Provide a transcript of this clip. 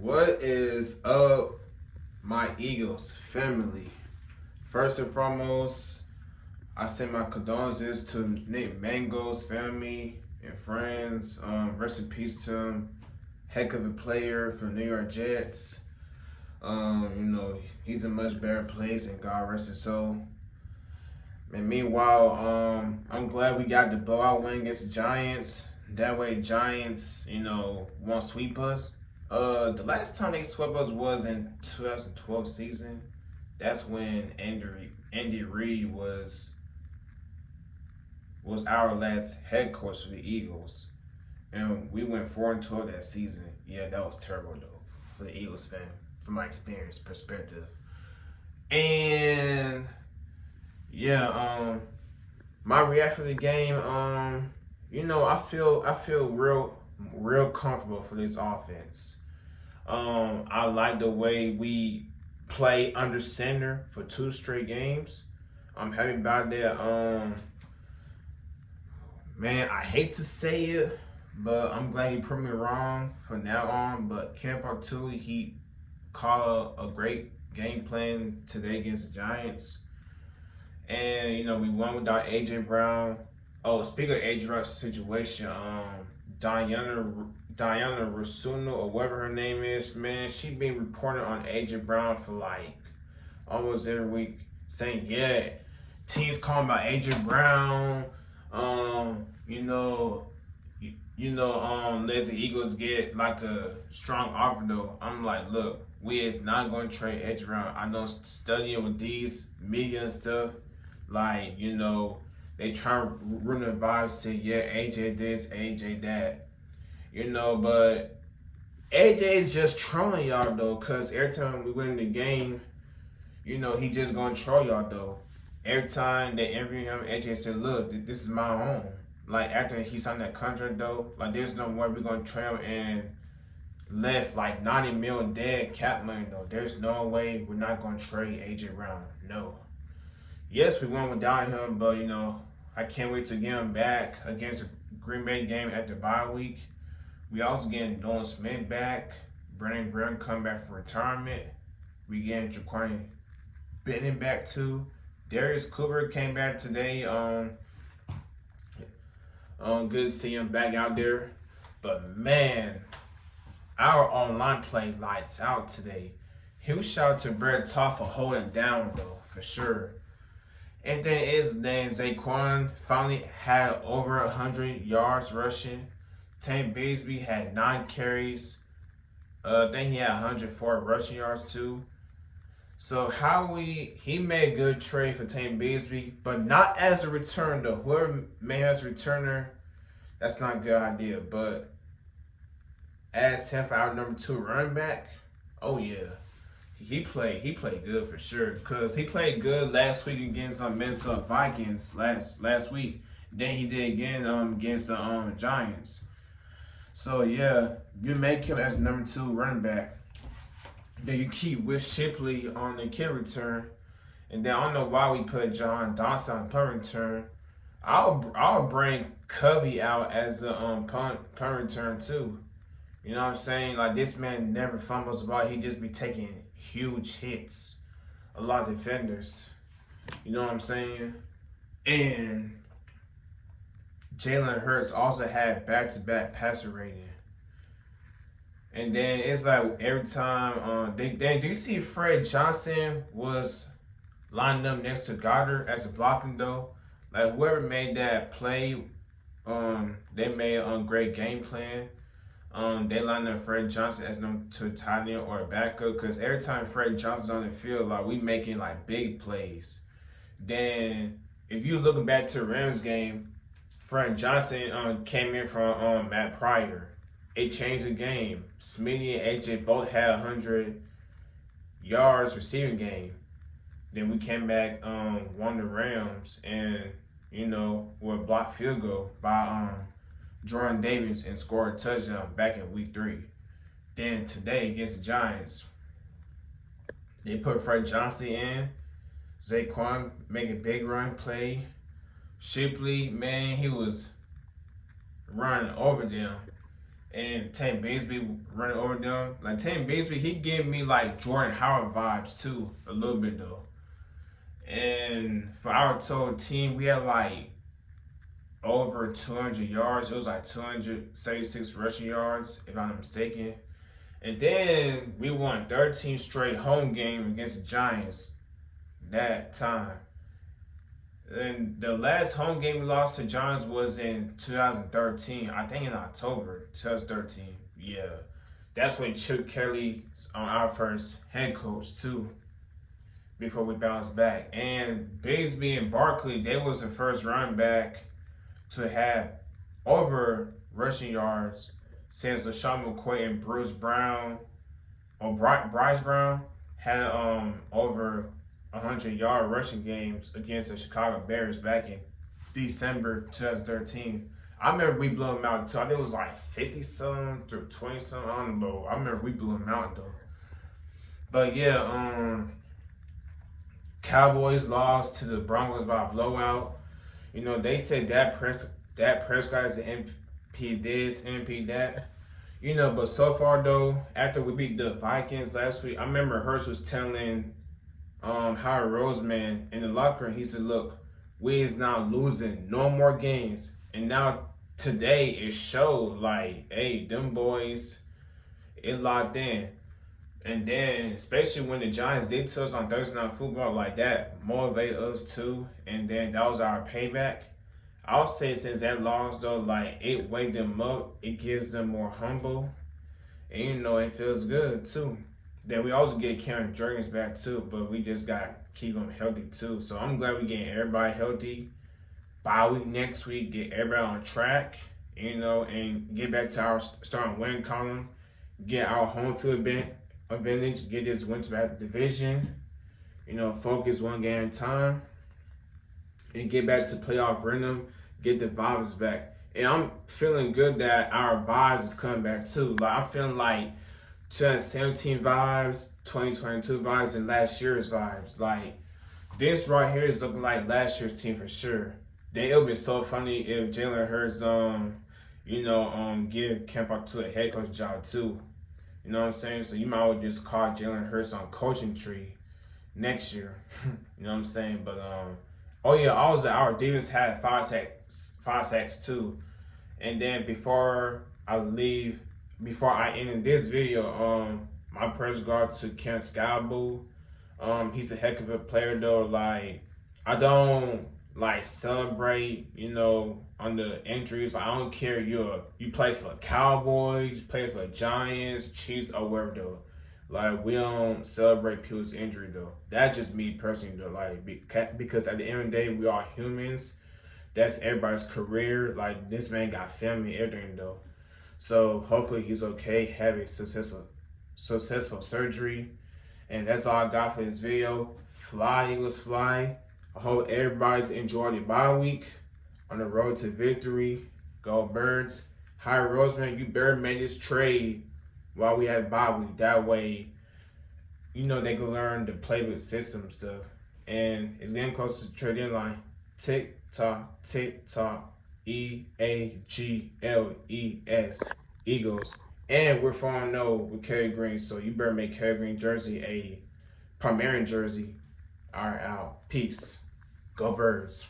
What is up, my Eagles family? First and foremost, I send my condolences to Nick Mango's family and friends. Rest in peace to him. Heck of a player for the New York Jets. He's in a much better place, and God rest his soul. And meanwhile, I'm glad we got the blowout win against the Giants. That way, Giants, won't sweep us. The last time they swept us was in 2012 season. That's when Andy Reid was our last head coach for the Eagles, and we went 4-12 that season. Yeah, that was terrible though for the Eagles fan, from my experience perspective. And yeah, my reaction to the game, I feel real comfortable for this offense. I like the way we play under center for 2 straight games. I'm happy about that. Man, I hate to say it, but I'm glad he proved me wrong from now on. But Ken Bartulli, he called a great game plan today against the Giants. And, we won without A.J. Brown. Oh, speaking of A.J. Brown's situation, Diana Rasuno, or whatever her name is, man, she been reporting on A.J. Brown for like almost every week, saying, yeah, teams calling about A.J. Brown. Let's the Eagles get like a strong offer though. I'm like, look, we is not going to trade A.J. Brown. I know studying with these media and stuff, like, they try to ruin the vibe, say, yeah, AJ this, AJ that. But AJ is just trolling y'all though, because every time we win the game, he just gonna troll y'all though. Every time they interview him, AJ said, look, this is my home. Like, after he signed that contract though, like, there's no way we're gonna trade him and left like 90 mil dead cap money though. There's no way we're not gonna trade AJ Brown. No. Yes, we won without him, but I can't wait to get him back against the Green Bay game at the bye week. We also getting Nolan Smith back. Brandon Graham come back from retirement. We getting Jaquan Benton back too. Darius Cooper came back today. Good to see him back out there. But man, our online play lights out today. Huge shout out to Brett Todd for holding down though, for sure. And then Zaquan finally had over 100 yards rushing. Tank Bigsby had 9 carries. I think he had 104 rushing yards too. So he made a good trade for Tank Bigsby, but not as a return though. Whoever made as a returner, that's not a good idea. But as him for our number 2 running back, oh yeah. He played good for sure, because he played good last week against Minnesota Vikings last week. Then he did again against the Giants. So yeah, you make him as number 2 running back. Then you keep Will Shipley on the kick return, and then I don't know why we put John Dawson on punt return. I'll bring Covey out as a punt return too. You know what I'm saying? Like, this man never fumbles the ball. He just be taking huge hits. A lot of defenders. You know what I'm saying? And Jalen Hurts also had back-to-back passer rating. And then it's like every time, do you see Fred Johnson was lined up next to Goddard as a blocking though? Like, whoever made that play, they made a great game plan. They lined up Fred Johnson as number 2 tight end or a backup, because every time Fred Johnson's on the field, like, we making like big plays. Then if you looking back to the Rams game, Fred Johnson came in from Matt Pryor. It changed the game. Smitty and AJ both had 100 yards receiving game. Then we came back, won the Rams, and with a blocked field goal by Jordan Davis and scored a touchdown back in week 3. Then today against the Giants, they put Fred Johnson in. Zaquan make a big run play. Shipley, man, he was running over them. and Tank Bigsby running over them. Like Tank Bigsby, he gave me like Jordan Howard vibes too, a little bit though. And for our total team, we had like over 200 yards. It was like 276 rushing yards, if I'm not mistaken. And then we won 13 straight home games against the Giants that time. And the last home game we lost to Giants was in 2013. I think in October 2013. Yeah. That's when Chip Kelly's on our first head coach too. Before we bounced back. And Bigsby and Barkley, they was the first running back to have over rushing yards since LaShawn McCoy and Bruce Brown or Bryce Brown had over 100-yard rushing games against the Chicago Bears back in December 2013. I remember we blew them out too. I think it was like 50 something to 20 something. I don't know. I remember we blew them out though. But yeah, Cowboys lost to the Broncos by a blowout. You know, they said Dak Prescott is the MP this, MP that. You know, but so far though, after we beat the Vikings last week, I remember Hurst was telling Howard Roseman in the locker room, he said, look, we is not losing no more games. And now today it showed like, hey, them boys, it locked in. And then, especially when the Giants did to us on Thursday Night Football, like that motivated us too. And then that was our payback. I'll say since that loss though, like it weighed them up. It gives them more humble. And you know, it feels good too. Then we also get Karen Jurgens back too, but we just got to keep them healthy too. So I'm glad we're getting everybody healthy. Bye week next week, get everybody on track, you know, and get back to our starting win column. Get our home field advantage, get this win to back division, you know, focus one game at a time, and get back to playoff rhythm, get the vibes back. And I'm feeling good that our vibes is coming back too. Like I'm feeling like 2017 vibes, 2022 vibes, and last year's vibes. Like this right here is looking like last year's team for sure. Then it'll be so funny if Jalen Hurts, give Kemp to a head coach job too. You know what I'm saying? So you might well just call Jalen Hurts on coaching tree next year. You know what I'm saying? But also our defense had five sacks too. And then before I end this video, my prayers go out to Skattebo. He's a heck of a player though. Like I don't like celebrate, you know, on the injuries. I don't care you play for Cowboys, you play for Giants, Chiefs, or wherever though. Like we don't celebrate people's injury though. That's just me personally though. Like because at the end of the day, we are humans. That's everybody's career. Like this man got family, everything though. So hopefully he's okay, have a successful surgery. And that's all I got for this video. Fly, Eagles, fly. I hope everybody's enjoyed the bye week on the road to victory. Go Birds. Howard Roseman, you better make this trade while we have bye week. That way, you know, they can learn the playbook system stuff. And it's getting close to the trade deadline. Tick tock, EAGLES, Eagles. And we're 4-0 with Kerry Green, so you better make Kerry Green jersey a Primarian jersey. All right, out. Peace. Go Birds.